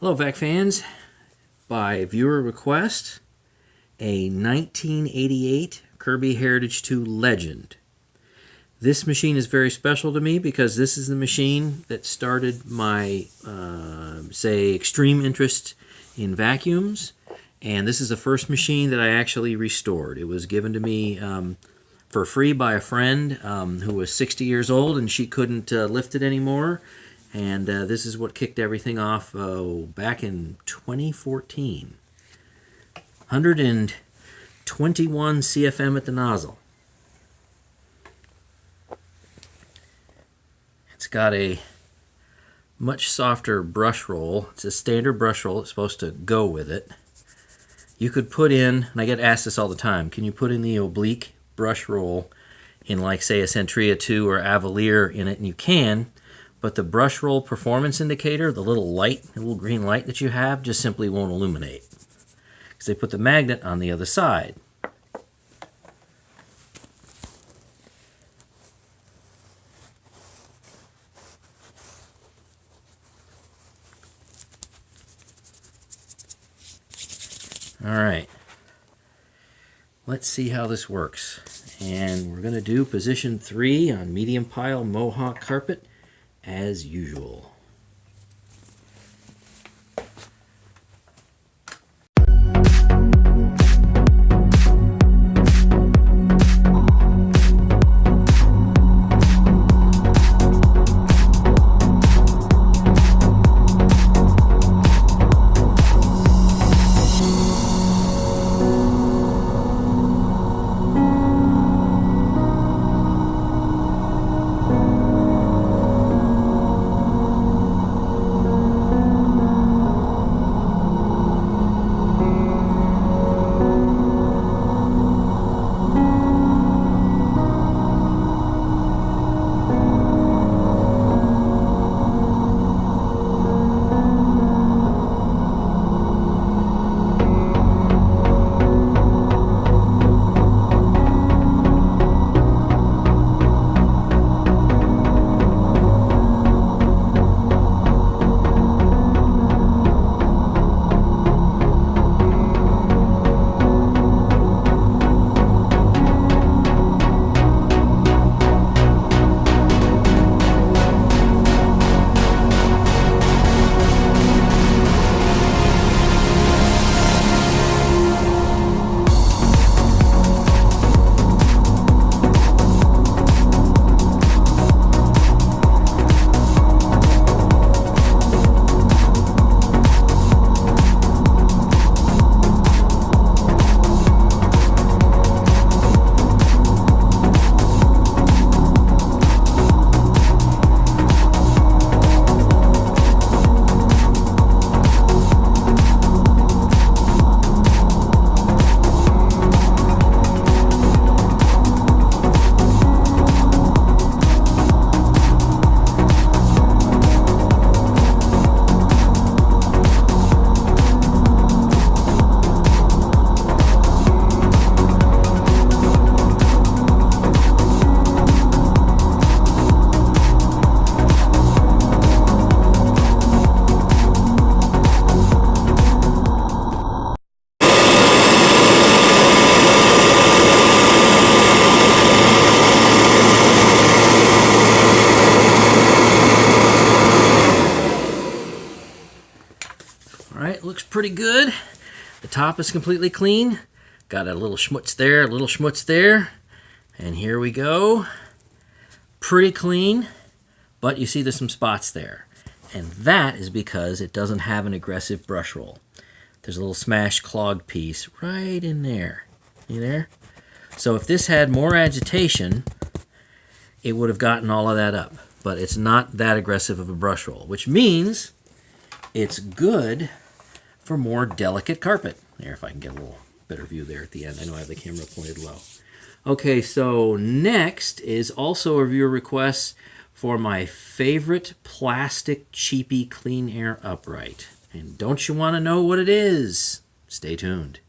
Hello, Vac fans. By viewer request, a 1988 Kirby Heritage 2 Legend. This machine is very special to me because this is the machine that started my, say, extreme interest in vacuums. And this is the first machine that I actually restored. It was given to me for free by a friend who was 60 years old, and she couldn't lift it anymore. And this is what kicked everything off back in 2014. 121 CFM at the nozzle. It's got a much softer brush roll. It's a standard brush roll. It's supposed to go with it. You could put in, and I get asked this all the time, can you put in the oblique brush roll in, like, say, a Centria 2 or Avalier in it? And you can. But the brush roll performance indicator, the little light, the little green light that you have, just simply won't illuminate. Because they put the magnet on the other side. Alright. Let's see how this works. And we're going to do position 3 on medium pile Mohawk carpet, as usual. Alright, looks pretty good. The top is completely clean. Got a little schmutz there, a little schmutz there. And here we go. Pretty clean, but you see there's some spots there. And that is because it doesn't have an aggressive brush roll. There's a little smashed clogged piece right in there. You there? So if this had more agitation, it would have gotten all of that up. But it's not that aggressive of a brush roll, which means it's good for more delicate carpet. There, if I can get a little better view there at the end. I know I have the camera pointed low. Okay, so next is also a viewer request for my favorite plastic cheapy clean air upright. And don't you want to know what it is? Stay tuned.